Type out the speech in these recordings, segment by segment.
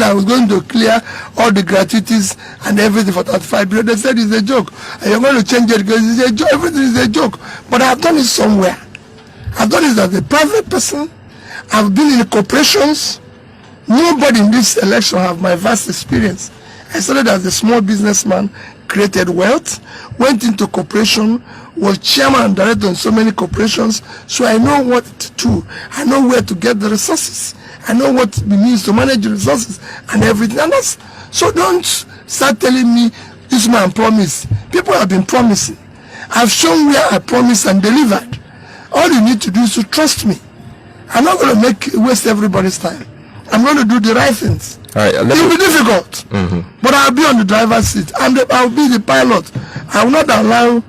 I was going to clear all the gratuities and everything for 35 billion. They said it's a joke. And you're going to change it because it's a joke. Everything is a joke. But I've done it somewhere. I've done it as a private person. I've been in corporations. Nobody in this election have my vast experience. I started as a small businessman, created wealth, went into corporation, was chairman and director in so many corporations, so I know what to do. I know where to get the resources. I know what it means to manage the resources and everything. And that's, so don't start telling me this man promised. People have been promising. I've shown where I promised and delivered. All you need to do is to trust me. I'm not going to waste everybody's time. I'm going to do the right things. All right, it will be difficult, but I'll be on the driver's seat. I'll be the pilot. I will not allow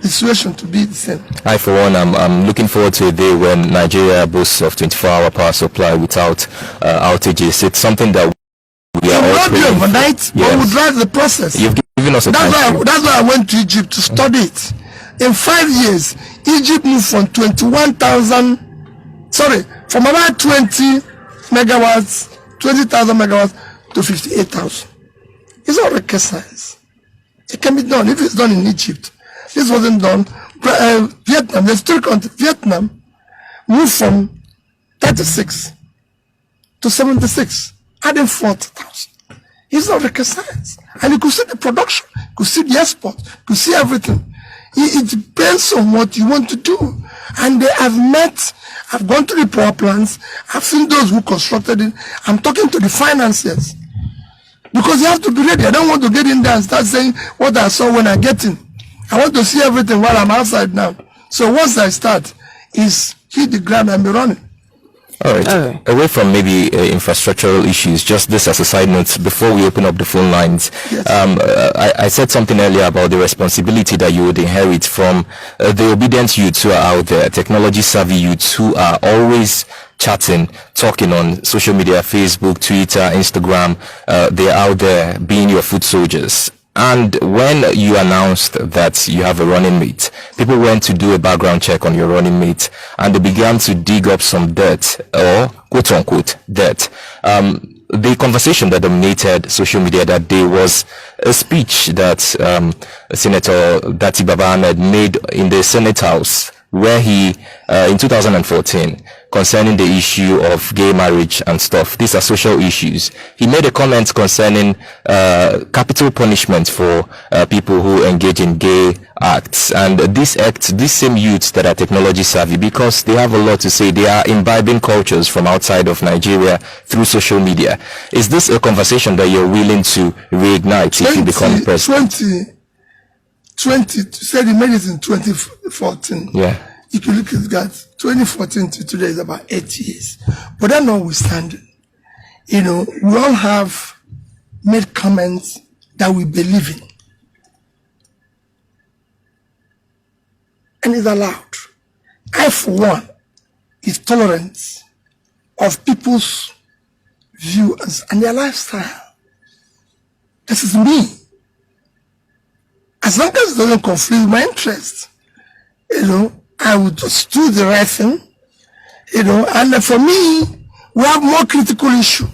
the situation to be the same. I, for one, I'm looking forward to a day when Nigeria boasts of 24-hour power supply without outages. It's something that we are all not be overnight, but we'll drive the process. You've given us a that's why I went to Egypt to study it. In 5 years, Egypt moved from from about 20 megawatts, 20,000 megawatts to 58,000. It's not rocket science. It can be done if it's done in Egypt. This wasn't done. Vietnam, there's three countries. Vietnam moved from 36 to 76, adding 40,000. It's not rocket science. And you could see the production, you could see the export, you could see everything. It depends on what you want to do. And they have I've gone to the power plants, I've seen those who constructed it. I'm talking to the financiers. Because you have to be ready. I don't want to get in there and start saying what I saw when I get in. I want to see everything while I'm outside now. So once I start, is hit the ground and be running. All right. Away from maybe infrastructural issues, just this as a side note, before we open up the phone lines, yes. I said something earlier about the responsibility that you would inherit from the obedient youths who are out there, technology-savvy youths who are always chatting, talking on social media, Facebook, Twitter, Instagram. They're out there being your foot soldiers. And when you announced that you have a running mate, people went to do a background check on your running mate and they began to dig up some dirt, or quote unquote dirt. The conversation that dominated social media that day was a speech that Senator Dati Baba Ahmed made in the Senate House, where he, in 2014, concerning the issue of gay marriage and stuff. These are social issues. He made a comment concerning capital punishment for people who engage in gay acts. And these same youths that are technology savvy, because they have a lot to say, they are imbibing cultures from outside of Nigeria through social media. Is this a conversation that you're willing to reignite if you become president? 20, said he made it in 2014. Yeah. You can look at that. 2014 to today is about 8 years. But that notwithstanding, we all have made comments that we believe in. And it's allowed. I, for one, is tolerant of people's views and their lifestyle. This is me. As long as it doesn't conflict with my interest, I would just do the right thing, and for me, we have more critical issue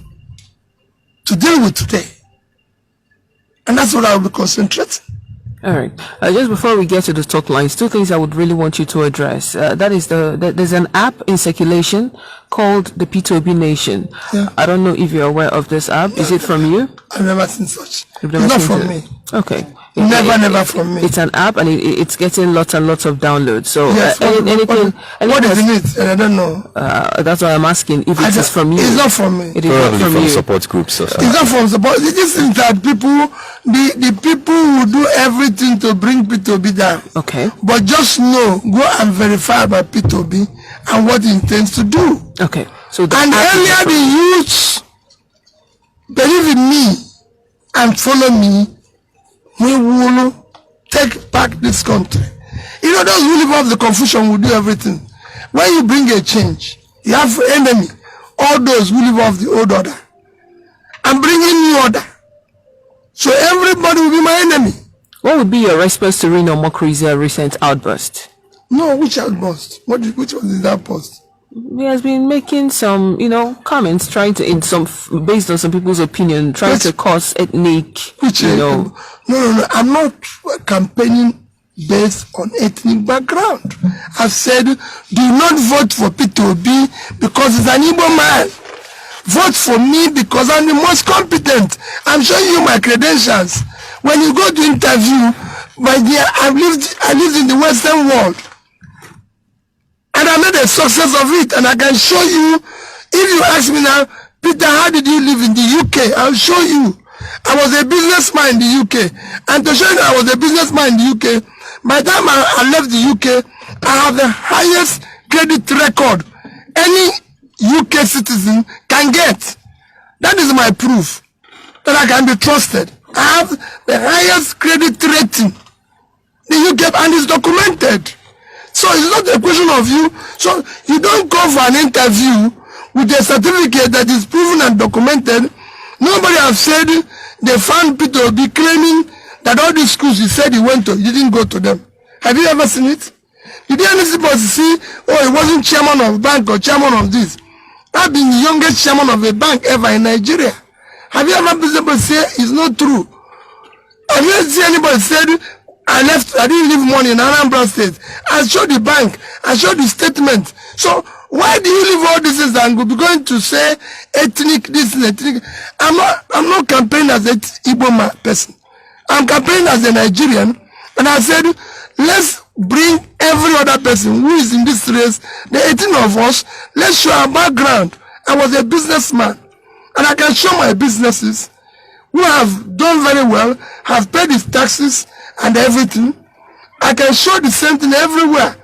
to deal with today. And that's what I will be concentrating. All right. Just before we get to the talk lines, two things I would really want you to address. That is there's an app in circulation called the P2B Nation. Yeah. I don't know if you're aware of this app. Yeah. Is it from you? I've never seen such. It's not from me. Okay. Never from me. It's an app and it's getting lots and lots of downloads. So yes, what is in it? I don't know. That's why I'm asking if it is from you. It's not from me. It is not from you. Support groups. It's not from support. It is that the people who do everything to bring P2B down. Okay. But just know, go and verify by P2B and what he intends to do. Okay. So and earlier the youths believe in me and follow me, we will take back this country. Those who live off the confusion will do everything. When you bring a change, you have enemy, all those who live off the old order. I'm bringing new order. So everybody will be my enemy. What would be your response to Reno Mokri's recent outburst? No, which outburst? Which was his outburst? He has been making some, comments, trying to, based on some people's opinion, trying to cause ethnic, No, I'm not campaigning based on ethnic background. I've said, do not vote for Peter Obi because he's an Igbo man. Vote for me because I'm the most competent. I'm showing you my credentials. When you go to interview, I lived in the Western world. And I made a success of it. And I can show you, if you ask me now, Peter, how did you live in the UK? I'll show you. I was a businessman in the UK. And to show you I was a businessman in the UK, by the time I left the UK, I have the highest credit record any UK citizen can get. That is my proof that I can be trusted. I have the highest credit rating in the UK, and it's documented. So it's not a question of you. So you don't go for an interview with a certificate that is proven and documented. Nobody has said they found Peter Obi claiming that all these schools he said he went to, he didn't go to them. Have you ever seen it? Did anybody see, he wasn't chairman of bank or chairman of this? I've been the youngest chairman of a bank ever in Nigeria. Have you ever been able to say it's not true? Have you ever seen anybody said I didn't leave money in Anambra State? I showed the bank, I showed the statement. So why do you leave all this and be going to say ethnic this and ethnic? I'm not campaigning as an Igbo person. I'm campaigning as a Nigerian, and I said let's bring every other person who is in this race, the 18 of us, let's show our background. I was a businessman, and I can show my businesses who have done very well, have paid his taxes and everything. I can show the same thing everywhere.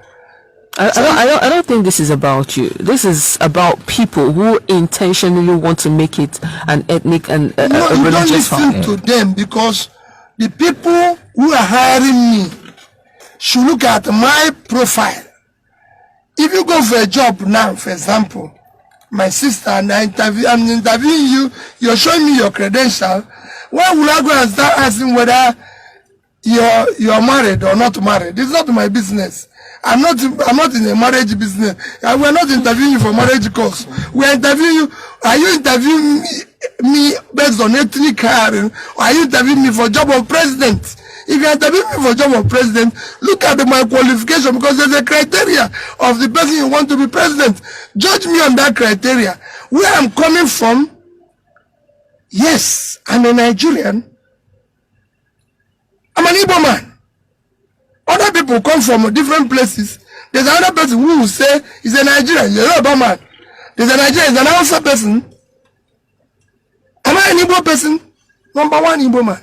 I don't think this is about you. This is about people who intentionally want to make it an ethnic and a religious fight. You don't listen to them, because the people who are hiring me should look at my profile. If you go for a job now, for example, my sister, and I'm interviewing you, you're showing me your credential, why would I go and start asking whether you're married or not married? It's not my business. I'm not in a marriage business. We're not interviewing you for marriage course. We're interviewing you. Are you interviewing me based on ethnic hiring, or are you interviewing me for job of president? If you interview me for job of president, look at my qualification, because there's a criteria of the person you want to be president. Judge me on that criteria. Where I'm coming from, yes, I'm a Nigerian. I'm an Igbo man. Other people come from different places. There's another person who will say he's a Nigerian, he's a Yoruba man. There's a Nigerian, he's an Hausa person. Am I an Igbo person? Number one Igbo man.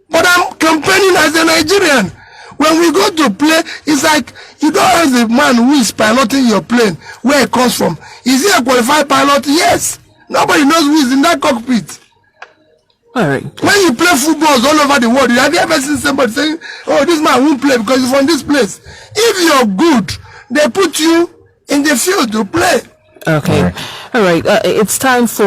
But I'm campaigning as a Nigerian. When we go to play, it's like you don't ask the man who is piloting your plane where it comes from. Is he a qualified pilot? Yes. Nobody knows who is in that cockpit. All right. When you play footballs all over the world, have you ever seen somebody saying, oh, this man won't play because he's from this place? If you're good, they put you in the field to play. Okay. All right. It's time for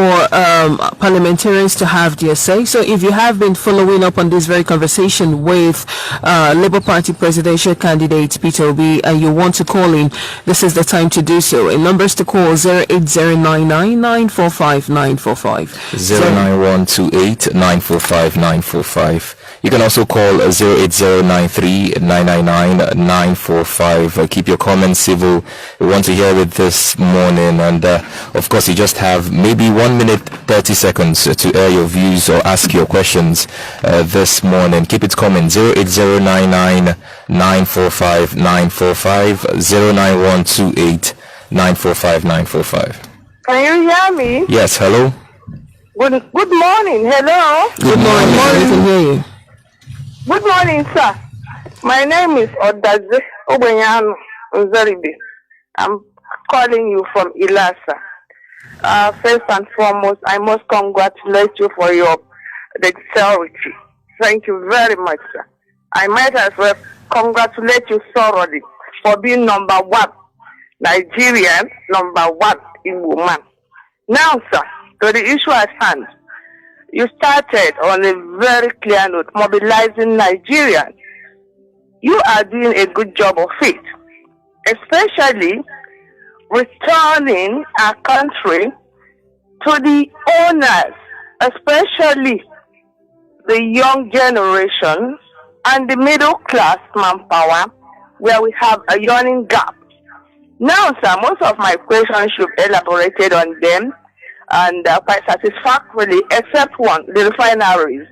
parliamentarians to have their say. So if you have been following up on this very conversation with Labour Party presidential candidate Peter Obi, and you want to call in, this is the time to do so. And numbers to call 08099459945. 09128945945. You can also call 08093999945. Keep your comments civil. We want to hear it this morning, and of course you just have maybe 1 minute 30 seconds to air your views or ask your questions this morning. Keep it coming. 08099945945, 09128945945. Can you hear me? Yes, hello. Good morning. Hello. Good morning. We can hear you. Good morning, sir. My name is Odaze Obenyano Nzeribi. I'm calling you from Ilasa. First and foremost, I must congratulate you for your dexterity. Thank you very much, sir. I might as well congratulate you thoroughly for being number one Nigerian, number one Igbo man. Now, sir, to the issue at hand. You started on a very clear note, mobilizing Nigerians. You are doing a good job of it, especially returning our country to the owners, especially the young generation and the middle class manpower, where we have a yawning gap. Now, sir, most of my questions you've elaborated on them and quite satisfactorily, except one, the refineries.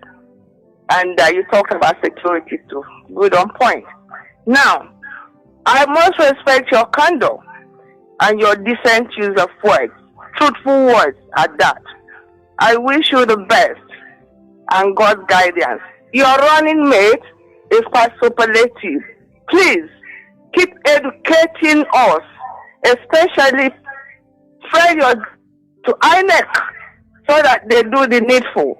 And you talked about security too. Good on point. Now, I must respect your candor and your decent use of words, truthful words at that. I wish you the best and God's guidance. Your running mate is quite superlative. Please keep educating us, especially failure to INEC, so that they do the needful.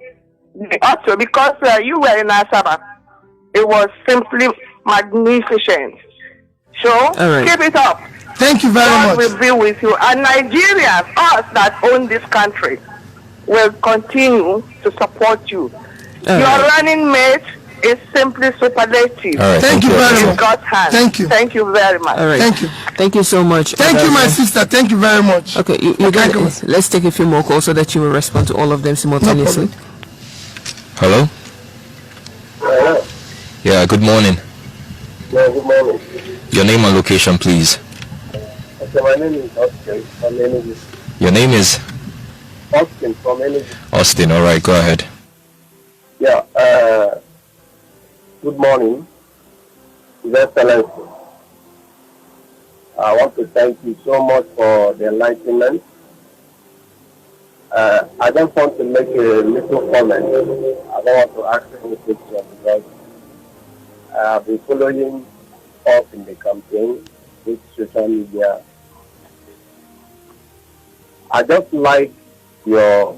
Also, because you were in Asaba, it was simply magnificent. So keep it up. Thank you very much. God will be with you. And Nigerians, us that own this country, will continue to support you. Your running mate is simply superlative. Thank you very much. God's hand. Thank you. Thank you very much. Thank you. Thank you so much. Thank you, my sister. Thank you very much. Okay, let's take a few more calls so that you will respond to all of them simultaneously. Hello? Hello. Yeah, good morning. Yeah, good morning. Your name and location, please. Okay, my name is Austin from Energy. Your name is? Austin from Energy. Austin, all right, go ahead. Yeah, good morning, His Excellency. I want to thank you so much for the enlightenment. I just want to make a little comment. I don't want to ask any question because I have been following up in the campaign with social media. I just like your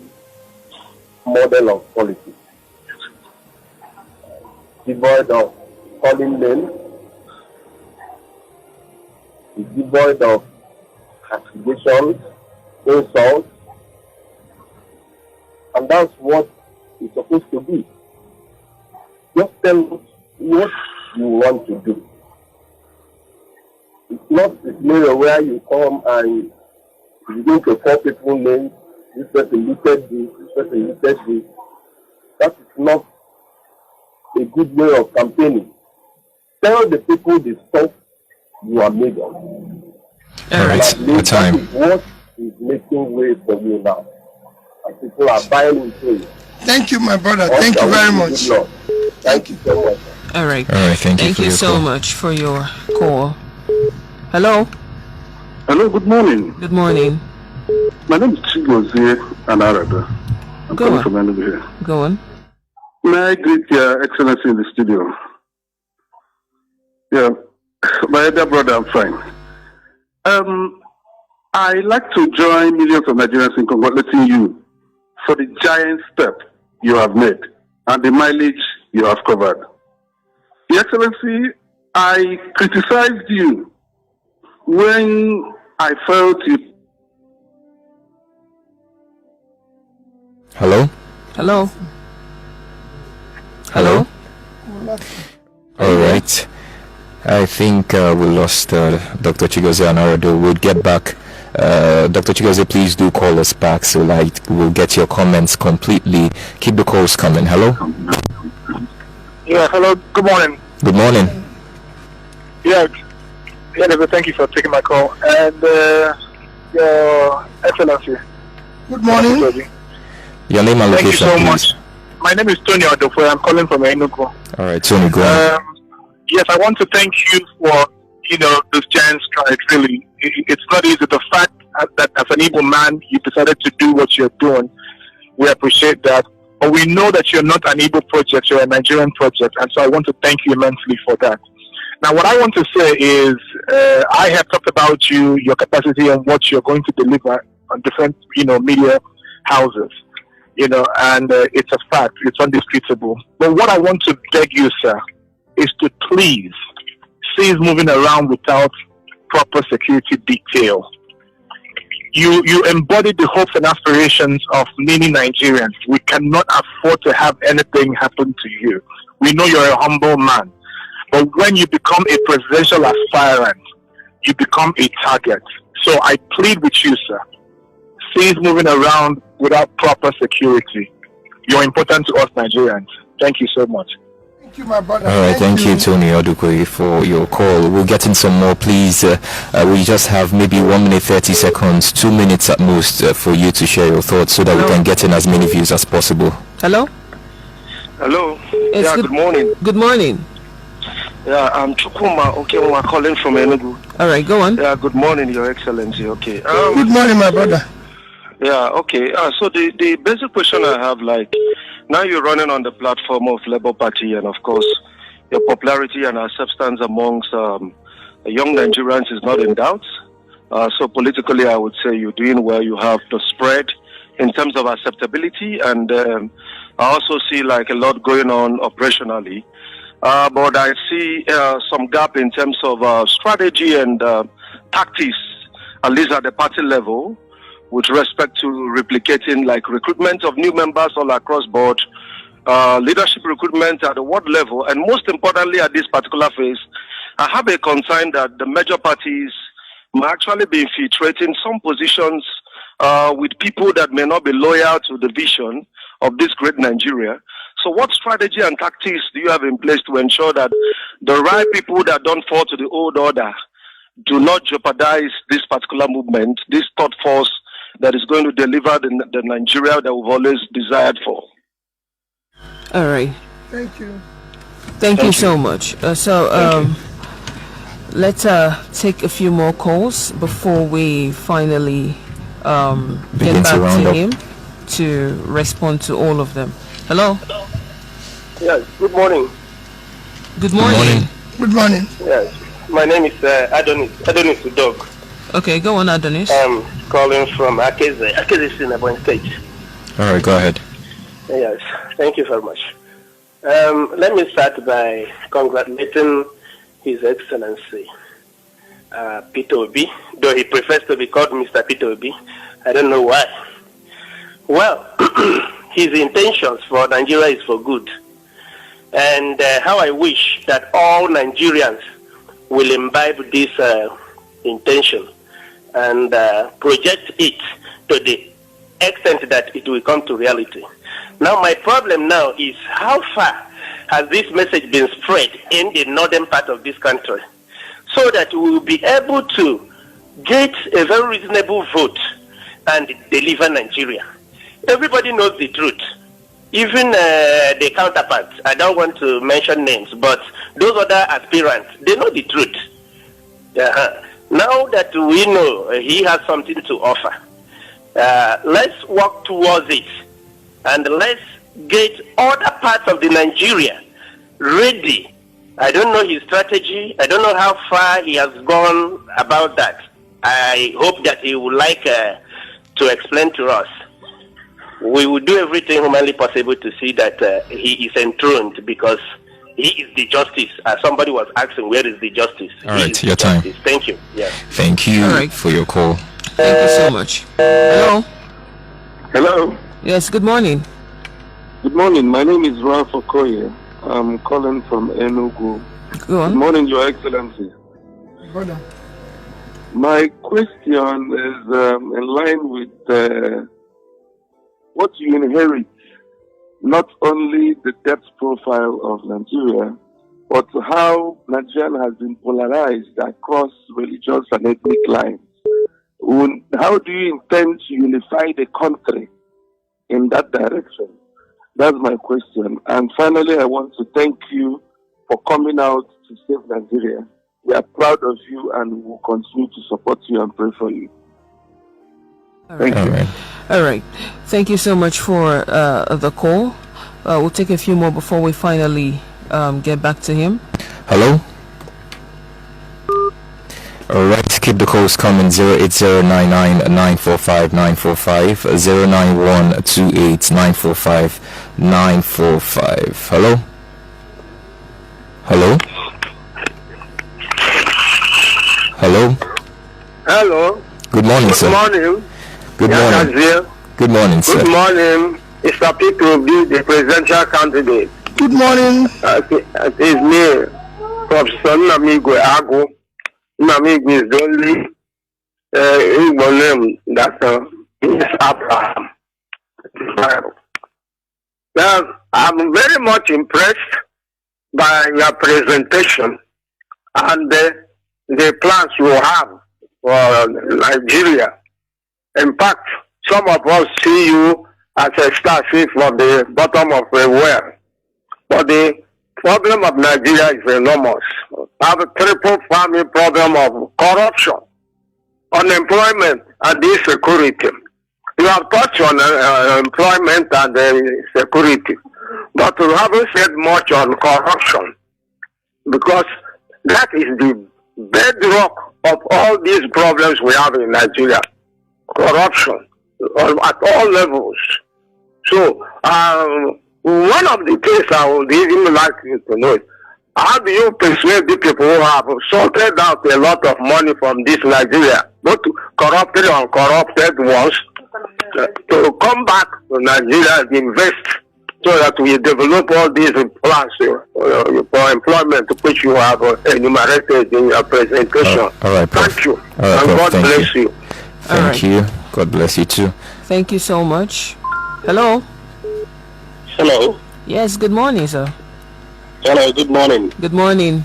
model of politics. Devoid of calling names, devoid of accusations, insults, and that's what it's supposed to be. Just tell us what you want to do. It's not a scenario where you come and you begin to call people names, this person looted this, this person looted this. That is not a good way of campaigning. Tell the people the stuff you are made of. All right, the time. That is what is making way for you now. And people are buying into it. Thank you, my brother. Thank you very much. Thank you so much. All right. Thank you so much for your call. Hello. Hello, good morning. Good morning. My name is Chigozie Anarada. I'm calling from Enugu here. Go on. May I greet Your Excellency in the studio? Yeah, my dear brother, I'm fine. I like to join millions of Nigerians in congratulating you for the giant step you have made and the mileage you have covered. Your Excellency, I criticized you when I felt you. Hello? Hello? Hello? All right. I think we lost Dr. Chigozie Anarado. We'll get back. Dr. Chigozie, please do call us back so we'll get your comments completely. Keep the calls coming. Hello? Yeah, hello. Good morning. Good morning. Yeah, thank you for taking my call. And Your Excellency. Good morning. Your name and location, thank you so please. much. My name is Tony Odofwe. I'm calling from Enugu. All right, Tony, go on. Yes, I want to thank you for, this giant stride, really. It's not easy. The fact that as an able man, you decided to do what you're doing, we appreciate that. But we know that you're not an Igbo project, you're a Nigerian project, and so I want to thank you immensely for that. Now, what I want to say is, I have talked about you, your capacity, and what you're going to deliver on different, media houses, and it's a fact, it's undisputable. But what I want to beg you, sir, is to please cease moving around without proper security detail. You embody the hopes and aspirations of many Nigerians. We cannot afford to have anything happen to you. We know you're a humble man. But when you become a presidential aspirant, you become a target. So I plead with you, sir. Cease moving around without proper security. You're important to us Nigerians. Thank you so much. Thank you, my brother. All right, thank you, Tony Odukwe, for your call. We'll get in some more, please. We just have maybe 1 minute 30 seconds, 2 minutes at most, for you to share your thoughts so that we can get in as many views as possible. Hello? Hello. Good morning. Good morning. Yeah, I'm Chukuma. Okay, we're calling from Enugu. All right, go on. Yeah, good morning, Your Excellency. Okay. Good morning, my brother. Yeah, okay. So the basic question I have, like, now you're running on the platform of Labour Party, and of course, your popularity and acceptance amongst young Nigerians is not in doubt. So politically, I would say you're doing well. You have the spread in terms of acceptability, and I also see like a lot going on operationally. But I see some gap in terms of strategy and tactics, at least at the party level, with respect to replicating like recruitment of new members all across board, leadership recruitment at the ward level, and most importantly at this particular phase, I have a concern that the major parties may actually be infiltrating some positions with people that may not be loyal to the vision of this great Nigeria. So what strategy and tactics do you have in place to ensure that the right people that don't fall to the old order do not jeopardize this particular movement, this third force that is going to deliver the Nigeria that we've always desired for? All right. Thank you. Thank you so much. Let's take a few more calls before we finally get back to him to respond to all of them. Hello? Yes, good morning. Good morning. Good morning. Yes, my name is Adonis Udog. Okay, go on, Adonis. I'm calling from Akeze in Ebonyi State. All right, go ahead. Yes, thank you very much. Let me start by congratulating His Excellency Peter Obi, though he prefers to be called Mr. Peter Obi. I don't know why. Well, his intentions for Nigeria is for good. And how I wish that all Nigerians will imbibe this intention and project it to the extent that it will come to reality. Now, my problem now is how far has this message been spread in the northern part of this country so that we will be able to get a very reasonable vote and deliver Nigeria. Everybody knows the truth. Even the counterparts, I don't want to mention names, but those other aspirants, they know the truth. Now that we know he has something to offer, let's work towards it, and let's get other parts of the Nigeria ready. I don't know his strategy. I don't know how far he has gone about that. I hope that he would like to explain to us. We will do everything humanly possible to see that he is enthroned, because he is the justice. As somebody was asking, where is the justice? All right, your time. Thank you. Yeah. Thank you for your call. Thank you so much. Hello? Hello. Yes, good morning. Good morning. My name is Ralph Okoye. I'm calling from Enugu. Go on. Good morning, Your Excellency. Brother. My question is in line with what you inherit, not only the debt profile of Nigeria, but how Nigeria has been polarized across religious and ethnic lines. How do you intend to unify the country in that direction? That's my question. And finally, I want to thank you for coming out to save Nigeria. We are proud of you and we will continue to support you and pray for you. Thank you. All right. Thank you so much for the call. We'll take a few more before we finally get back to him. Hello? All right, keep the calls coming. 08099945945, 09128945945. Hello? Hello? Hello? Hello. Good morning, sir. Good morning. Good morning. Good morning, sir. Good morning, Mr. Peter Obi, the presidential candidate. Good morning. It's me, Professor Namigwe Agu. Namigwe is the only Igbo name that is Abraham. Now, I'm very much impressed by your presentation and the plans you have for Nigeria. In fact, some of us see you as a starfish from the bottom of a well. But the problem of Nigeria is enormous. We have a triple family problem of corruption, unemployment, and insecurity. You have touched on employment and security, but you haven't said much on corruption, because that is the bedrock of all these problems we have in Nigeria. Corruption at all levels. So, one of the things I would even like you to know is, how do you persuade the people who have sorted out a lot of money from this Nigeria, both corrupted and uncorrupted ones, to come back to Nigeria and invest so that we develop all these plans for employment which you have enumerated in your presentation? All right, thank you. All right, and God bless you. Thank you. God bless you too. Thank you so much. Hello. Hello. Yes, good morning, sir. Hello, good morning. Good morning.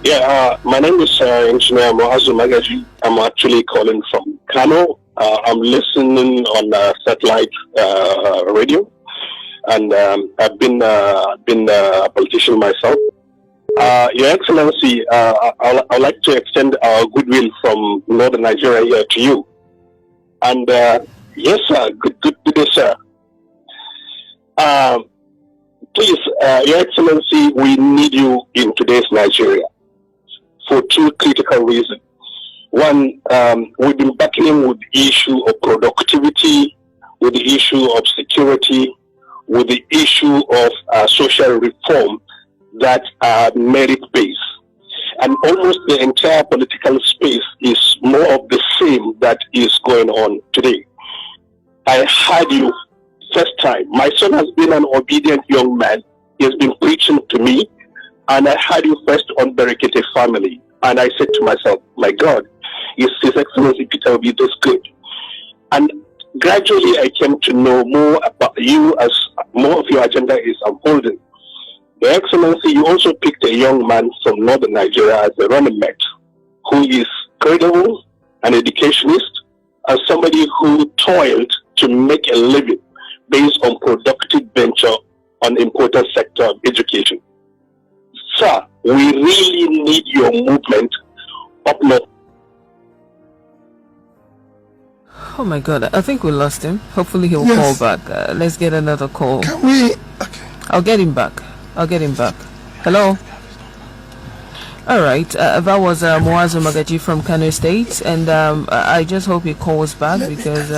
Yeah, my name is Engineer Mohazu Magaji. I'm actually calling from Kano. I'm listening on satellite radio, and I've been a politician myself. Your Excellency, I'd like to extend our goodwill from Northern Nigeria here to you. And yes, sir, good day, sir. Please, Your Excellency, we need you in today's Nigeria for two critical reasons. One, we've been battling with the issue of productivity, with the issue of security, with the issue of social reform that are merit-based. And almost the entire political space is more of the same that is going on today. I heard you first time. My son has been an obedient young man. He has been preaching to me, and I heard you first on Barricade Family. And I said to myself, my God, His Excellency Peter will be this good. And gradually I came to know more about you as more of your agenda is unfolding. Your Excellency, you also picked a young man from Northern Nigeria as a running mate, who is credible, an educationist, and somebody who toiled to make a living based on productive venture on important sector of education. Sir, we really need your movement up north. Oh my God, I think we lost him. Hopefully he'll call back. Let's get another call. Can we? Okay. I'll get him back. Hello. All right, that was Moazu Magaji from Kano State, and I just hope he calls back because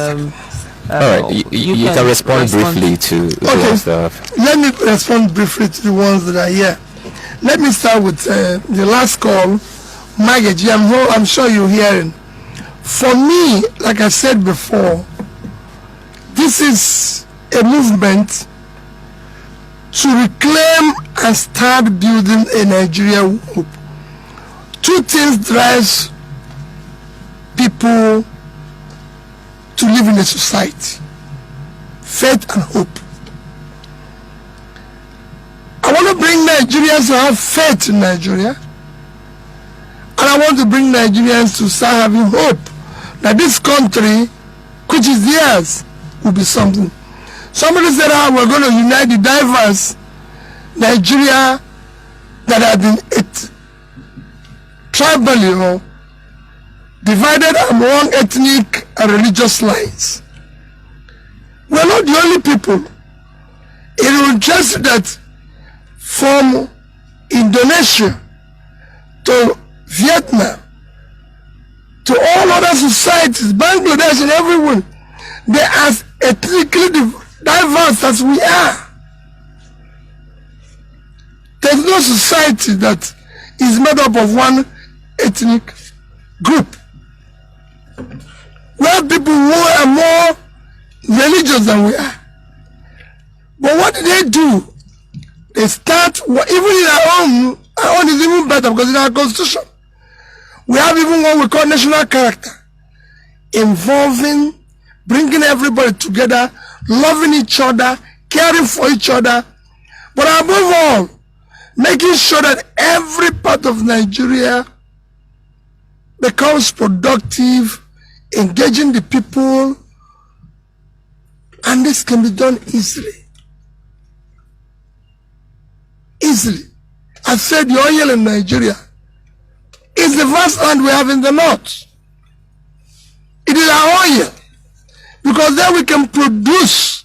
all right, you can respond briefly to the ones that have. Let me respond briefly to the ones that are here. Let me start with the last call. Magaji, I'm sure you're hearing. For me, like I said before, this is a movement to reclaim and start building a Nigeria hope. Two things drives people to live in a society: faith and hope. I want to bring Nigerians to have faith in Nigeria, and I want to bring Nigerians to start having hope that this country, which is theirs, will be something. Somebody said, we're going to unite the diverse Nigeria that have been tribally divided among ethnic and religious lines. We're not the only people. It will just that from Indonesia to Vietnam to all other societies, Bangladesh and everyone, they are ethnically diverse as we are. There's no society that is made up of one ethnic group. We have people who are more religious than we are. But what do? They start, even in our own is even better because in our constitution, We have even what we call national character, involving, bringing everybody together, loving each other, caring for each other, but above all, making sure that every part of Nigeria becomes productive, engaging the people, and this can be done easily. Easily. I said the oil in Nigeria is the vast land we have in the north. It is our oil, because then we can produce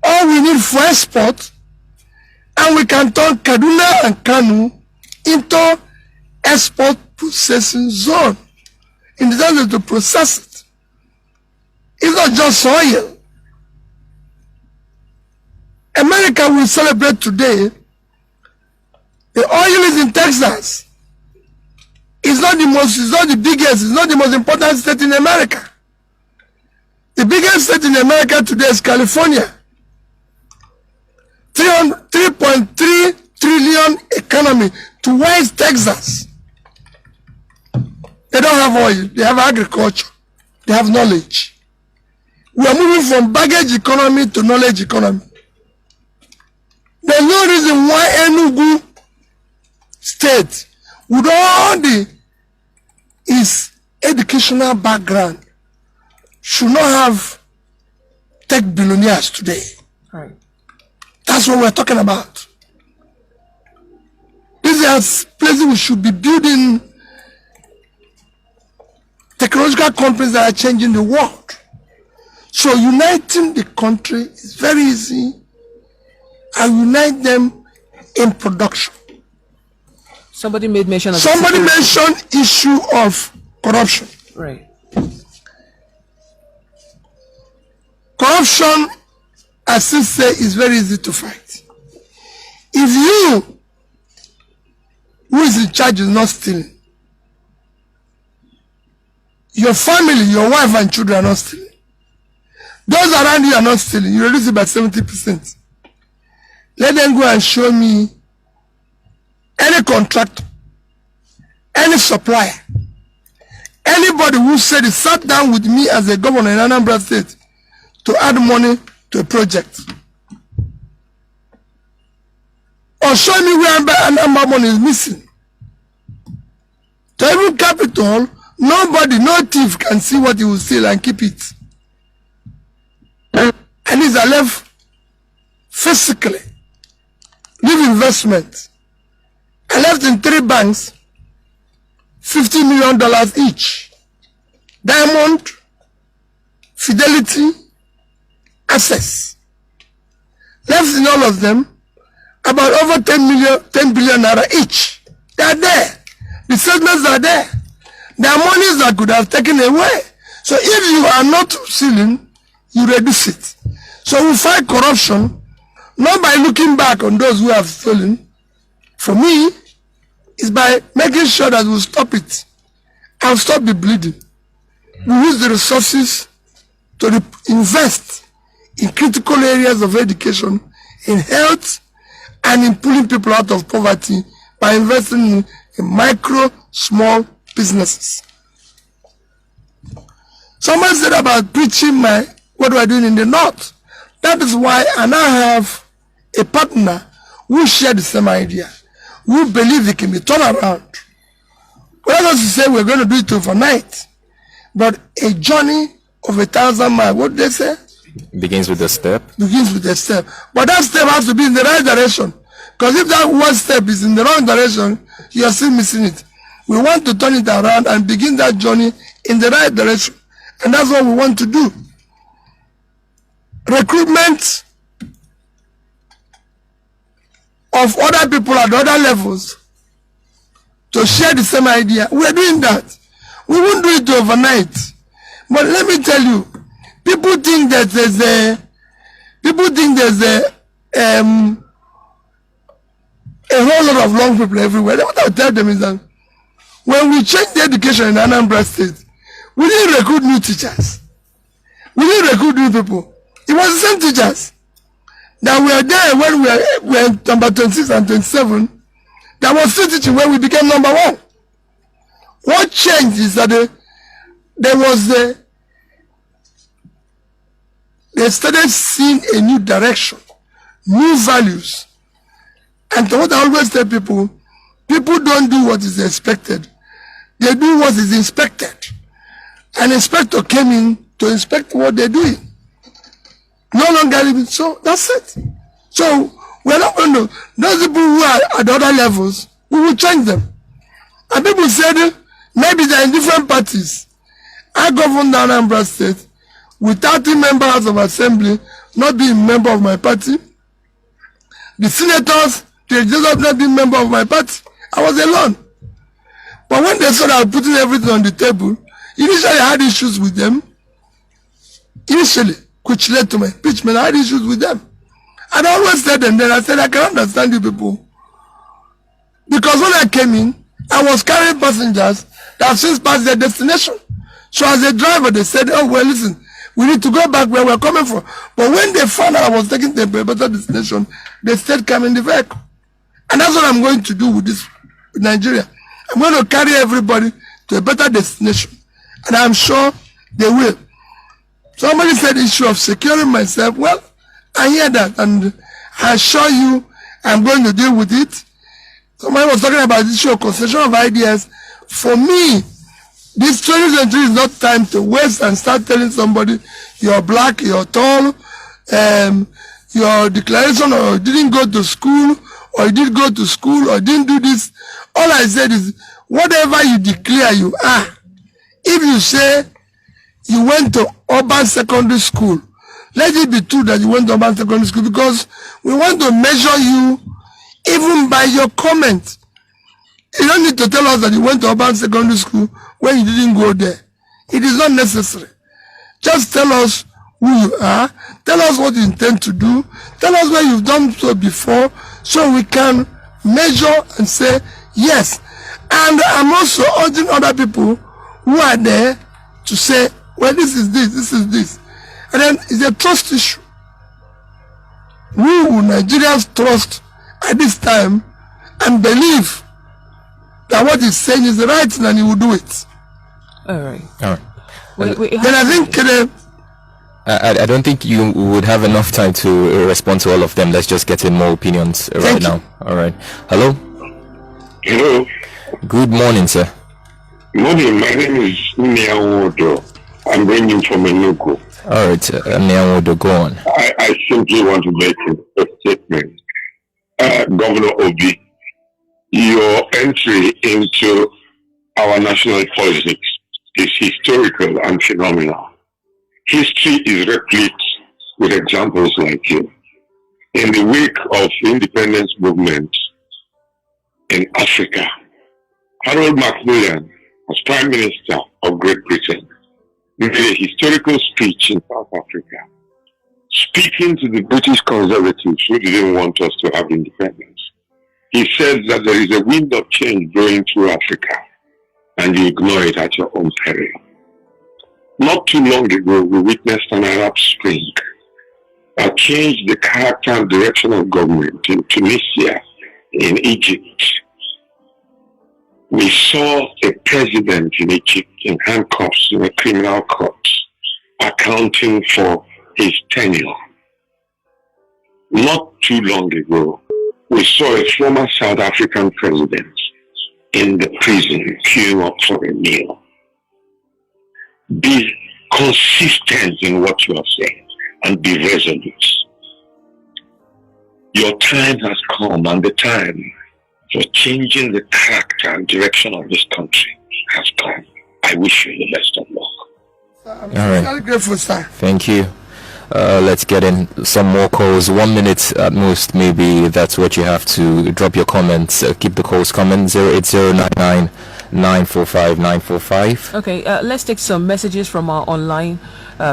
all we need for export, and we can turn Kaduna and Kanu into export processing zone in the sense to process it. It's not just oil. America will celebrate today. The oil is in Texas. It's not the most, it's not the biggest, it's not the most important state in America. The biggest state in America today is California. 3.3 trillion economy. To where is Texas? They don't have oil, they have agriculture, they have knowledge. We are moving from baggage economy to knowledge economy. There's no reason why Enugu state, with all its educational background, should not have tech billionaires today. Right. That's what we're talking about. These are places we should be building technological companies that are changing the world. So uniting the country is very easy, and unite them in production. Somebody made mention of mentioned issue of corruption. Right. Corruption, as I say, is very easy to fight. If you, who is in charge, is not stealing, your family, your wife and children are not stealing, those around you are not stealing, you reduce it by 70%. Let them go and show me any contractor, any supplier, anybody who said he sat down with me as a governor in Anambra State to add money to a project. Or show me where Anambra money is missing. To even capital, nobody, no thief can see what he will steal and keep it. And these are left physically. Leave investment. I left in 3 banks, $50 million each. Diamond, Fidelity, Access. Left in all of them about over 10 billion naira each. They are there. The statements are there. There are monies that could have taken away. So if you are not stealing, you reduce it. So we fight corruption not by looking back on those who have stolen. For me, it's by making sure that we stop it and stop the bleeding. We use the resources to invest in critical areas of education, in health, and in pulling people out of poverty by investing in micro, small businesses. Someone said about preaching what we're doing in the north. That is why I now have a partner who share the same idea, who believe it can be turned around. We're not to say we're going to do it overnight, but a journey of 1,000 miles, what they say? Begins with a step. Begins with a step. But that step has to be in the right direction. Because if that one step is in the wrong direction, you are still missing it. We want to turn it around and begin that journey in the right direction. And that's what we want to do. Recruitment of other people at other levels to share the same idea. We're doing that. We won't do it overnight. But let me tell you, people think that there's a whole lot of long people everywhere. What I'll tell them is that when we changed the education in Anambra State, we didn't recruit new teachers. We didn't recruit new people. It was the same teachers that were there when we were number 26 and 27. That was still teaching when we became number 1. What changed is that they started seeing a new direction, new values. And what I always tell people don't do what is expected. They do what is inspected. An inspector came in to inspect what they're doing. No longer even so. That's it. So we're not going to, those people who are at other levels, we will change them. And people said maybe they're in different parties. I governed Anambra State with 30 members of assembly not being member of my party. The senators, they just not being member of my party. I was alone. But when they saw that I was putting everything on the table, initially I had issues with them. Initially, which led to my impeachment, I had issues with them. And I always said them, then I said, I can understand you people. Because when I came in, I was carrying passengers that have since passed their destination. So as a driver, they said, oh, well, listen, we need to go back where we're coming from. But when they found out I was taking them to a better destination, they said, come in the vehicle. And that's what I'm going to do with this, with Nigeria. I'm going to carry everybody to a better destination. And I'm sure they will. Somebody said the issue of securing myself. Well, I hear that, and I assure you I'm going to deal with it. Somebody was talking about the issue of concession of ideas. For me, this 2023 is not time to waste and start telling somebody you're black, you're tall, your declaration, or you didn't go to school, or you did go to school, or didn't do this. All I said is, whatever you declare you are, if you say you went to urban secondary school, let it be true that you went to urban secondary school, because we want to measure you even by your comment. You don't need to tell us that you went to urban secondary school when you didn't go there. It is not necessary. Just tell us who you are, tell us what you intend to do, tell us where you've done so before, so we can measure and say yes. And I'm also urging other people who are there to say, well, this is this, this is this. And then it's a trust issue. We will Nigerians trust at this time and believe that what he's saying is the right thing and he will do it. All right. All right. Then I think I don't think you would have enough time to respond to all of them. Let's just get in more opinions right now. All right. Hello. Hello. Good morning, sir. Morning. My name is Nyawodo. I'm ringing from Enugu. All right, Nyawodo, go on. I simply want to make a statement. Governor Obi, your entry into our national politics is historical and phenomenal. History is replete with examples like you. In the wake of the independence movement in Africa, Harold Macmillan was Prime Minister of Great Britain, made a historical speech in South Africa, speaking to the British conservatives who didn't want us to have independence. He said that there is a wind of change blowing through Africa, and you ignore it at your own peril. Not too long ago, we witnessed an Arab Spring that changed the character and direction of government in Tunisia, in Egypt. We saw a president in Egypt in handcuffs in a criminal court, accounting for his tenure. Not too long ago, we saw a former South African president in the prison queuing up for a meal. Be consistent in what you are saying and be resolute. Your time has come, and the time for changing the character and direction of this country has come. I wish you the best of luck. I'm very grateful, sir. Thank you. Let's get in some more calls. 1 minute at most, maybe. That's what you have to drop your comments. Keep the calls coming. 08099 945 945. Okay, let's take some messages from our online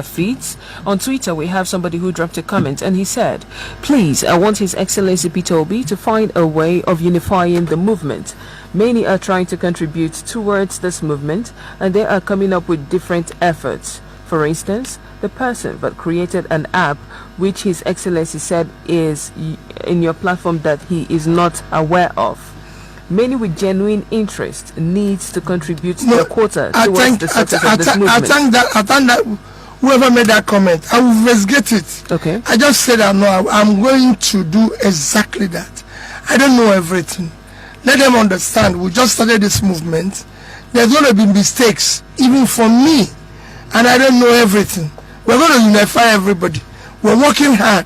feeds. On Twitter, we have somebody who dropped a comment, and he said, please, I want His Excellency Peter Obi to find a way of unifying the movement. Many are trying to contribute towards this movement, and they are coming up with different efforts. For instance, the person that created an app which His Excellency said is in your platform that he is not aware of. many with genuine interest needs to contribute their quota towards the success of this movement. I think that whoever made that comment, I will investigate it. Okay. I just said I'm going to do exactly that. I don't know everything. Let them understand. We just started this movement. There's going to be mistakes, even for me, and I don't know everything. We're going to unify everybody. We're working hard,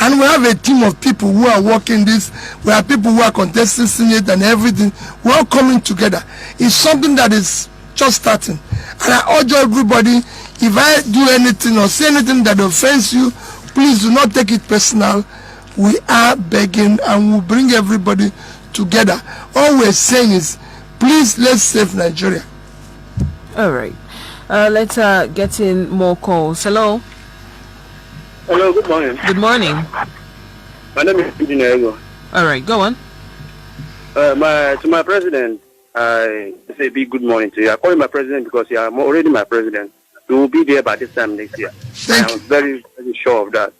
and we have a team of people who are working this. We have people who are contesting Senate and everything. We're all coming together. It's something that is just starting, and I urge everybody, if I do anything or say anything that offends you, please do not take it personal. We are begging, and we'll bring everybody together. All we're saying is, please, let's save Nigeria. All right. Let's get in more calls. Hello. Hello, good morning. Good morning. My name is Engineer. All right, go on. To my president, I say big good morning to you. I call you my president because you are already my president. You will be there by this time next year. I am very, very sure of that.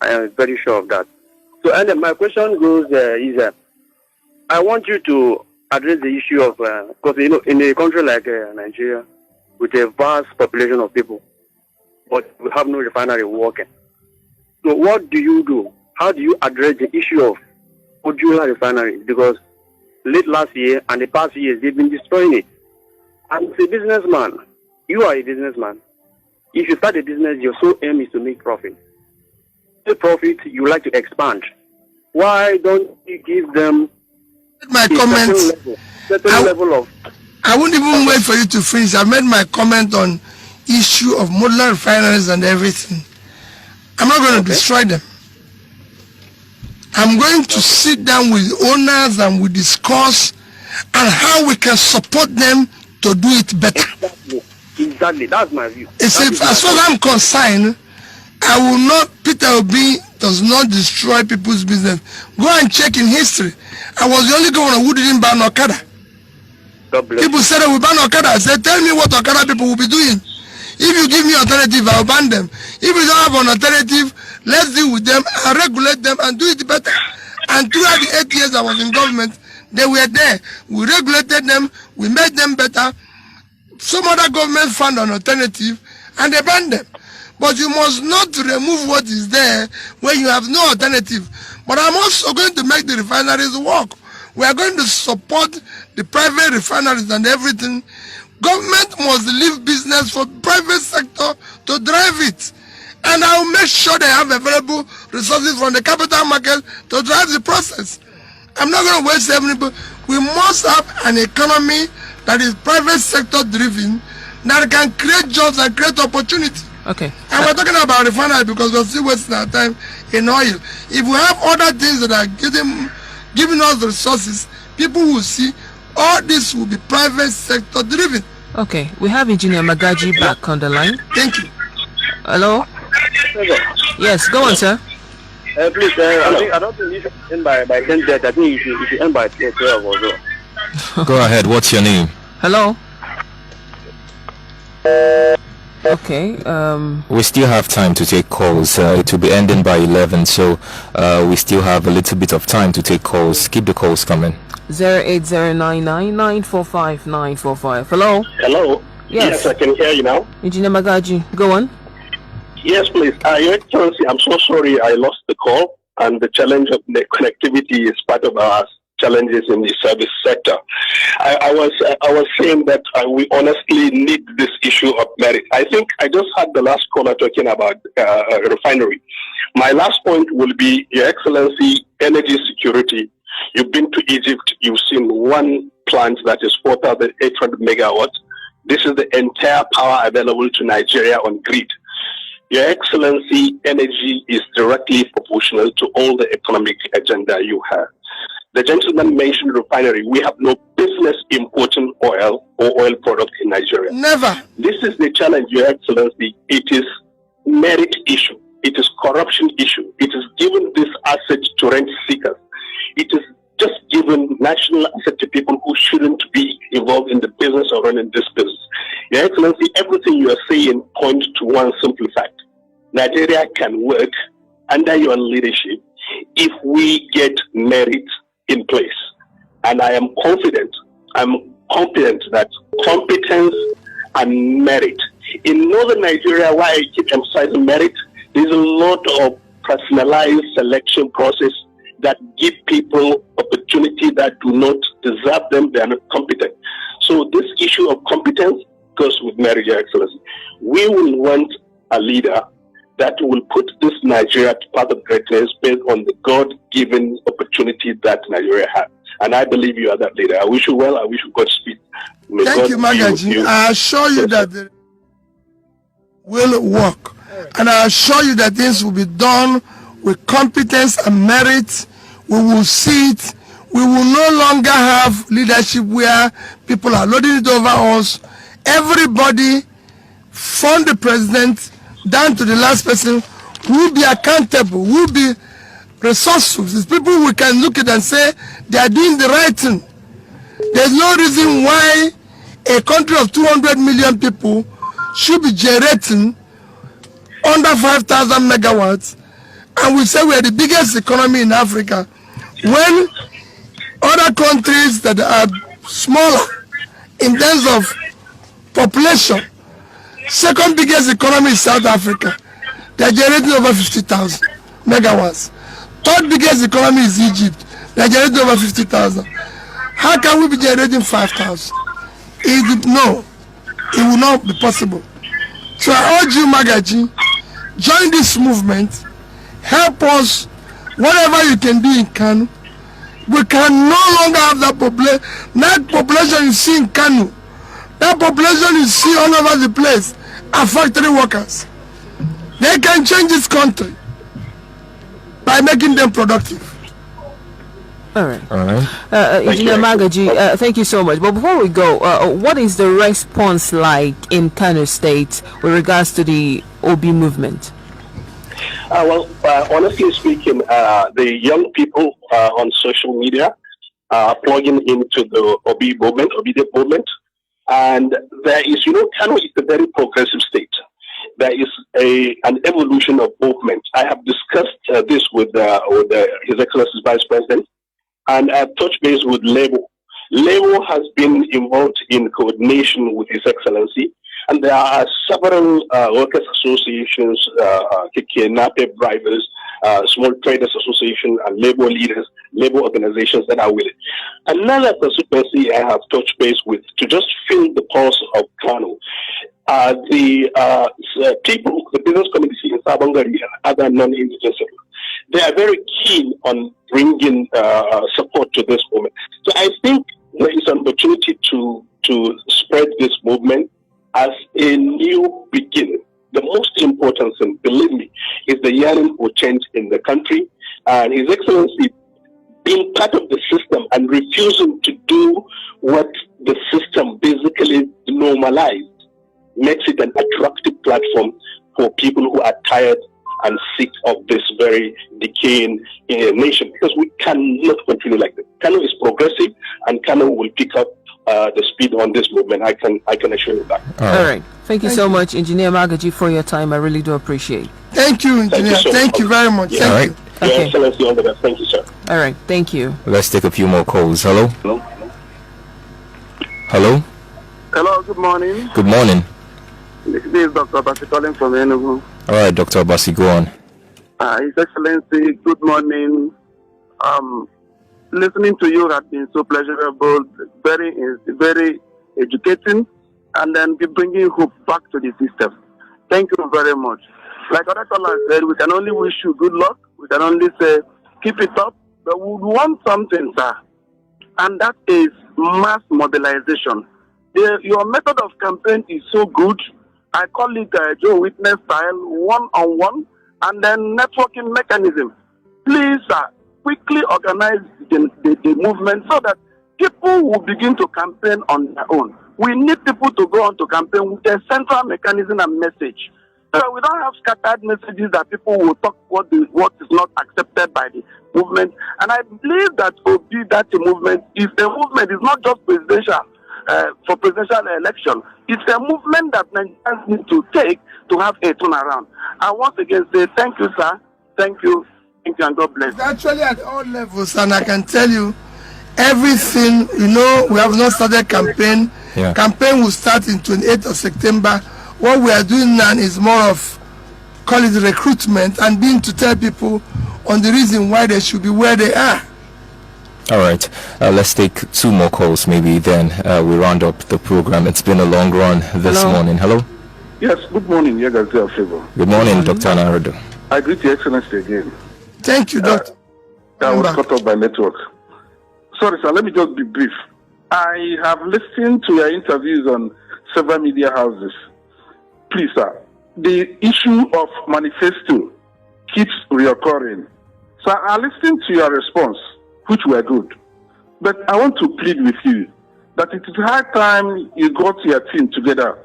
I am very sure of that. So, and my question goes is, I want you to address the issue of, because you know, in a country like Nigeria, with a vast population of people, but we have no refinery working. So what do you do? How do you address the issue of modular refinery? Because late last year and the past years, they've been destroying it. And as a businessman, you are a businessman. If you start a business, your sole aim is to make profit. The profit, you like to expand. Why don't you give them my comments? Certain level of... I won't even wait for you to finish. I made my comment on issue of modular refineries and everything. I'm not going to destroy them. I'm going to sit down with owners and we discuss and how we can support them to do it better. Exactly. That's my view. As far as I'm concerned, I will not, Peter Obi does not destroy people's business. Go and check in history. I was the only governor who didn't ban Okada. People said that we ban Okada. I said, tell me what Okada people will be doing. If you give me alternative, I'll ban them. If we don't have an alternative, let's deal with them and regulate them and do it better. And throughout the 8 years I was in government, they were there. We regulated them, we made them better. Some other government found an alternative and they banned them. But you must not remove what is there when you have no alternative. But I'm also going to make the refineries work. We are going to support the private refineries and everything. Government must leave business for private sector to drive it. And I will make sure they have available resources from the capital market to drive the process. I'm not going to waste everybody. We must have an economy that is private sector driven, that can create jobs and create opportunity. Okay. And we're talking about refinery because we're still wasting our time in oil. If we have other things that are giving us the resources, people will see all this will be private sector driven. Okay, we have Engineer Magaji back on the line. Thank you. Hello? Yes, go on, sir. Please, I don't think you should end by 10:30. I think you should end by 12 or so. Go ahead, what's your name? Hello? Okay, we still have time to take calls. It will be ending by 11, so we still have a little bit of time to take calls. Keep the calls coming. 08099455945. Hello? Hello? Yes. I can hear you now. Engineer Magaji, go on. Yes, please. Your Excellency, I'm so sorry I lost the call, and the challenge of the connectivity is part of our challenges in the service sector. I was saying that we honestly need this issue of merit. I think I just had the last caller talking about refinery. My last point will be, Your Excellency, energy security. You've been to Egypt, you've seen one plant that is 4,800 megawatts. This is the entire power available to Nigeria on grid. Your Excellency, energy is directly proportional to all the economic agenda you have. The gentleman mentioned refinery. We have no business importing oil or oil products in Nigeria. Never. This is the challenge, Your Excellency. It is merit issue. It is corruption issue. It is giving this asset to rent seekers. It is just giving national asset to people who shouldn't be involved in the business or running this business. Your Excellency, everything you are saying points to one simple fact. Nigeria can work under your leadership if we get merit in place. And I am confident that competence and merit. In northern Nigeria, why I keep emphasizing merit, there's a lot of personalized selection process that give people opportunity that do not deserve them, they are not competent. So this issue of competence goes with merit, Your Excellency. We will want a leader that will put this Nigeria to path of greatness based on the God-given opportunity that Nigeria has. And I believe you are that leader. I wish you well. I wish you Godspeed. Thank you, Magaji. I assure you that it will work. And I assure you that things will be done with competence and merit. We will see it. We will no longer have leadership where people are loading it over us. Everybody, from the president down to the last person, will be accountable, will be resourceful. It's people we can look at and say they are doing the right thing. There's no reason why a country of 200 million people should be generating under 5,000 megawatts, and we say we are the biggest economy in Africa, when other countries that are smaller in terms of population, second biggest economy is South Africa, they are generating over 50,000 megawatts. Third biggest economy is Egypt, they are generating over 50,000. How can we be generating 5,000? No, it will not be possible. So I urge you, Magaji, join this movement, help us, whatever you can do in Kano. We can no longer have that population. That population you see in Kano, that population you see all over the place are factory workers. They can change this country by making them productive. All right. Engineer Magaji, thank you so much. But before we go, what is the response like in Kano State with regards to the OB movement? Honestly speaking, the young people on social media are plugging into the OB movement. And there is, Kano is a very progressive state. There is an evolution of movement. I have discussed this with His Excellency's Vice President, and I have touched base with Labour. Labour has been involved in coordination with His Excellency, and there are several workers' associations, NAPEP drivers, small traders association, and labor leaders, labor organizations that are with it. Another constituency I have touched base with to just feel the pulse of Kano. The people, the business community in Sabangari and other non-indigenous, they are very keen on bringing support to this movement. So I think there is an opportunity to spread this movement as a new beginning. The most important thing, believe me, is the yearning for change in the country, and His Excellency being part of the system and refusing to do what the system basically normalized makes it an attractive platform for people who are tired and sick of this very decaying nation, because we cannot continue like this. Kano is progressive, and Kano will pick up the speed on this movement. I can assure you that. All right. Thank you so much, Engineer Magaji, for your time. I really do appreciate it. Thank you, Engineer. Thank you very much. Yeah, Thank you. Your Okay. Excellency, all the best. Thank you, sir. All right. Thank you. Let's take a few more calls. Hello? Hello? Hello, good morning. Good morning. This is Dr. Basi calling from Enugu. All right, Dr. Basi, go on. His Excellency, good morning. Listening to you has been so pleasurable, very educating, and then bringing hope back to the system. Thank you very much. Like other callers said, we can only wish you good luck. We can only say, keep it up. But we want something, sir, and that is mass mobilization. Your method of campaign is so good. I call it Joe Witness style, one-on-one, and then networking mechanism. Please, quickly organize the movement so that people will begin to campaign on their own. We need people to go on to campaign with a central mechanism and message. So we don't have scattered messages that people will talk what is not accepted by the movement. And I believe that that movement is a movement. It's not just presidential. For presidential election, it's a movement that Nigerians need to take to have a turnaround. I once again say thank you, sir. Thank you, and God bless. It's actually at all levels, and I can tell you, everything, you know, we have not started campaign. Yeah. Campaign will start in 28th of September. What we are doing now is more of, call it recruitment, and being to tell people on the reason why they should be where they are. All right, let's take 2 more calls, maybe then we round up the program. It's been a long run this morning. Hello? Yes, good morning. Good morning, Dr. Anarodo. I greet Your Excellency again. Thank you, Doctor. I was cut off by network. Sorry, sir, let me just be brief. I have listened to your interviews on several media houses. Please, sir, the issue of manifesto keeps reoccurring. So I listened to your response, which were good. But I want to plead with you that it is high time you got your team together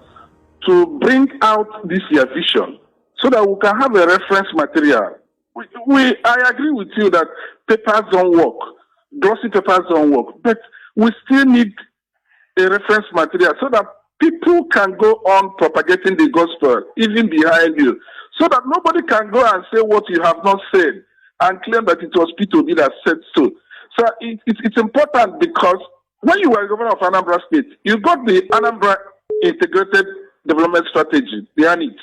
to bring out this your vision so that we can have a reference material. I agree with you that papers don't work, glossy papers don't work, but we still need a reference material so that people can go on propagating the gospel even behind you, so that nobody can go and say what you have not said and claim that it was P2B that said so. So it's important because when you were governor of Anambra State, you got the Anambra Integrated Development Strategy behind it,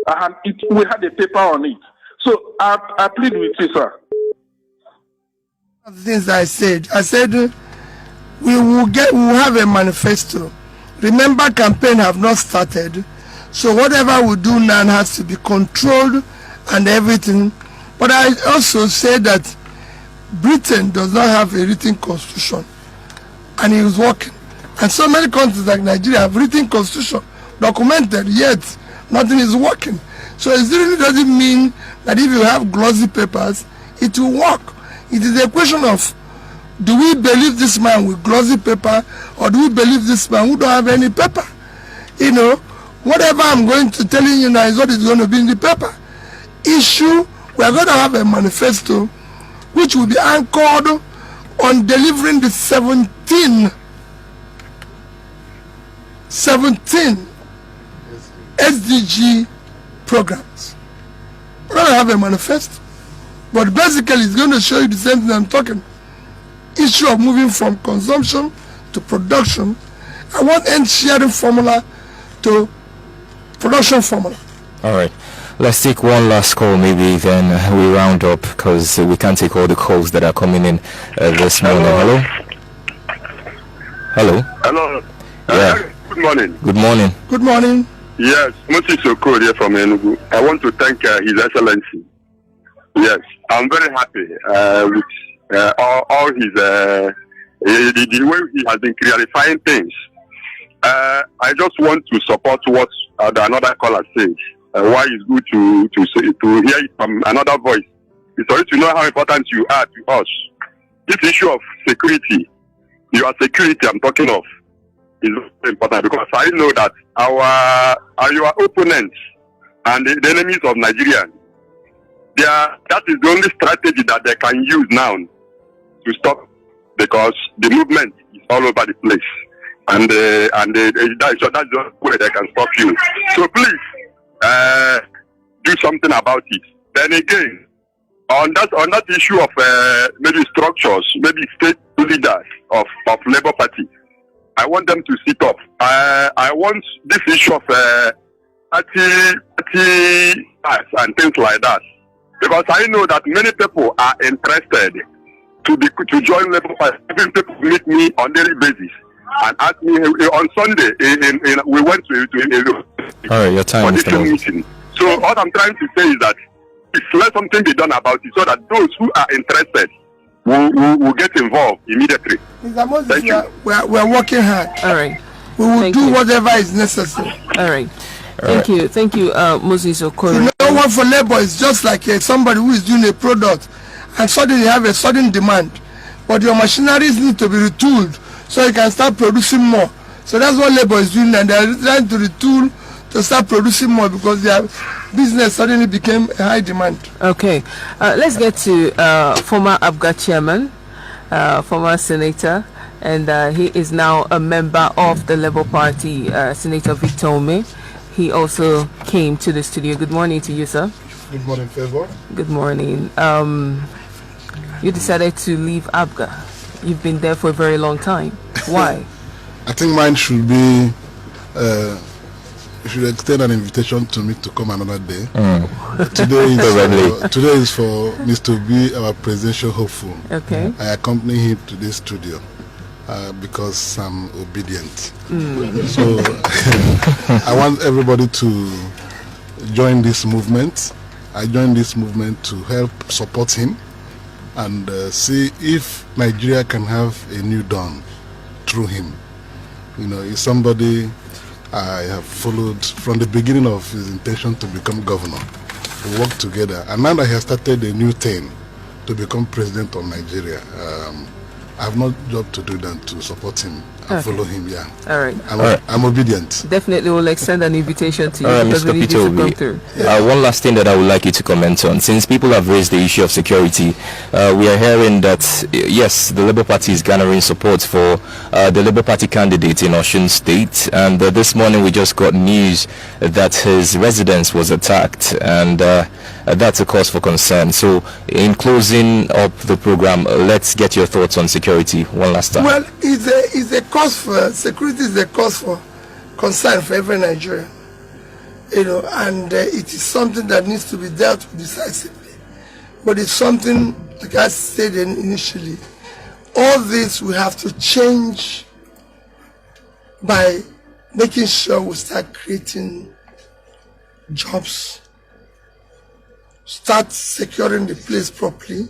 and we had a paper on it. So I plead with you, sir. Things I said we will have a manifesto. Remember, campaign have not started, so whatever we do now has to be controlled and everything. But I also say that Britain does not have a written constitution, and it is working. And so many countries like Nigeria have written constitution, documented, yet nothing is working. So it really doesn't mean that if you have glossy papers, it will work. It is a question of, do we believe this man with glossy paper, or do we believe this man who don't have any paper? You know, whatever I'm going to telling you now is what is going to be in the paper. Issue, we are going to have a manifesto which will be anchored on delivering the 17 SDG programs. We're going to have a manifesto, but basically it's going to show you the same thing I'm talking. Issue of moving from consumption to production. I want end sharing formula to production formula. All right, let's take one last call, maybe then we round up, because we can't take all the calls that are coming in this morning. Hello. Yeah. Good morning. Good morning. Good morning. Yes, Moses Okoro here from Enugu. I want to thank His Excellency. Yes, I'm very happy with all his the way he has been clarifying things. I just want to support what another caller says. Why it's good to hear it from another voice. It's for you to know how important you are to us. This issue of security, your security I'm talking of, is very important, because I know that our opponents and the enemies of Nigeria, that is the only strategy that they can use now to stop, because the movement is all over the place, and that's just where they can stop you. So please do something about it. Then again, on that issue of maybe structures, maybe state leaders of Labour Party, I want them to sit up. I want this issue of party and things like that, because I know that many people are interested to join Labour Party. Even people meet me on daily basis and ask me on Sunday. We went to all right, your time is meeting. So what I'm trying to say is that let something be done about it, so that those who are interested will get involved immediately. Thank you. We're working hard. All right. We will do whatever is necessary. All right. Thank you, Moses Okoro. You know what, for labor is just like somebody who is doing a product and suddenly have a sudden demand, but your machineries need to be retooled so you can start producing more. So that's what labor is doing, and they are trying to retool to start producing more because their business suddenly became a high demand. Okay, let's get to former ABGA chairman, former senator, and he is now a member of the Labour Party, Senator Victor Ome. He also came to the studio. Good morning to you, sir. Good morning, Favor. Good morning. You decided to leave ABGA. You've been there for a very long time. Why? I think mine should be, you should extend an invitation to me to come another day. Today is for Mr. B, our presidential hopeful. Okay. I accompany him to this studio because I'm obedient. So I want everybody to join this movement. I joined this movement to help support him and see if Nigeria can have a new dawn through him. You know, he's somebody I have followed from the beginning of his intention to become governor. We worked together, and now that he has started a new thing to become president of Nigeria, I have no job to do than to support him and follow him. Yeah. All right. I'm obedient. Definitely will extend an invitation to you. All right, Mr. Peter Obi. One last thing that I would like you to comment on. Since people have raised the issue of security, we are hearing that, yes, the Labour Party is garnering support for the Labour Party candidate in Osun State. And this morning we just got news that his residence was attacked. And that's a cause for concern. So in closing up the program, let's get your thoughts on security one last time. Well, it's a cause for security, is a cause for concern for every Nigerian, you know, and it is something that needs to be dealt with decisively. But it's something, like I said initially, all this we have to change by making sure we start creating jobs, start securing the place properly,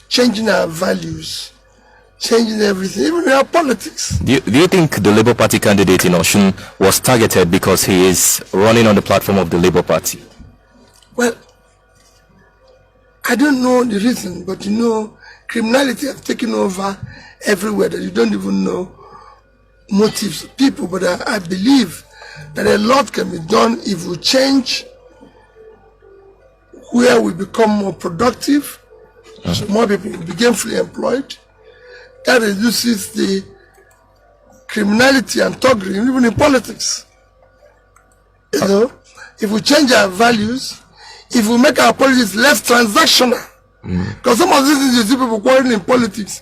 changing our values, changing everything, even in our politics. Do you think the Labour Party candidate in Osun was targeted because he is running on the platform of the Labour Party? Well, I don't know the reason, but you know, criminality has taken over everywhere that you don't even know motives of people. But I believe that a lot can be done if we change where we become more productive, so more people will be gainfully employed. That reduces the criminality and thuggery, even in politics. You know, if we change our values, if we make our politics less transactional, because some of these things you see people quarreling in politics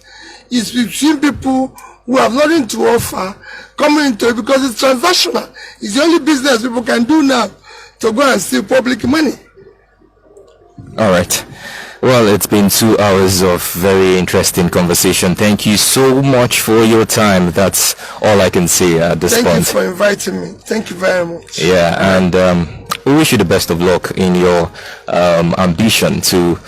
is between people who have nothing to offer coming into it because it's transactional. It's the only business people can do now to go and steal public money. All right. Well, it's been 2 hours of very interesting conversation. Thank you so much for your time. That's all I can say at this point. Thank you for inviting me. Thank you very much. Yeah, and we wish you the best of luck in your ambition to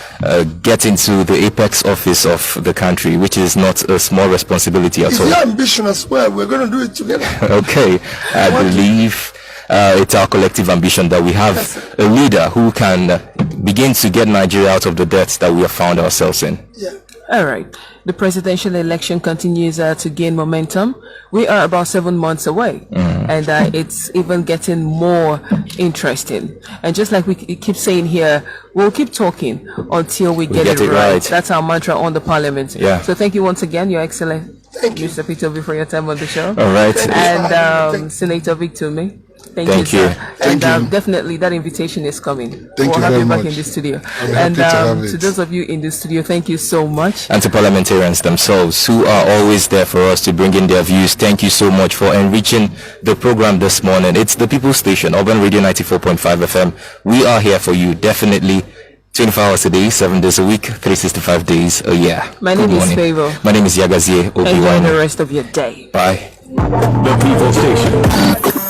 get into the apex office of the country, which is not a small responsibility at all. It's your ambition as well. We're going to do it together. Okay. I believe it's our collective ambition that we have a leader who can begin to get Nigeria out of the debts that we have found ourselves in. Yeah. All right. The presidential election continues to gain momentum. We are about 7 months away, and it's even getting more interesting. And just like we keep saying here, we'll keep talking until we get it right. That's our mantra on the parliament. Yeah. So thank you once again. You're excellent. Thank you. Mr. Peter Obi, for your time on the show. All right. And Senator Victor May. Thank you, sir. And definitely that invitation is coming. We'll have you back in the studio. And to those of you in the studio, thank you so much. And to parliamentarians themselves who are always there for us to bring in their views, thank you so much for enriching the program this morning. It's the People's Station, Urban Radio 94.5 FM. We are here for you, definitely 24 hours a day, 7 days a week, 365 days a year. My name is Favor. My name is Yagazie Obi. Enjoy the rest of your day. Bye. The People's Station.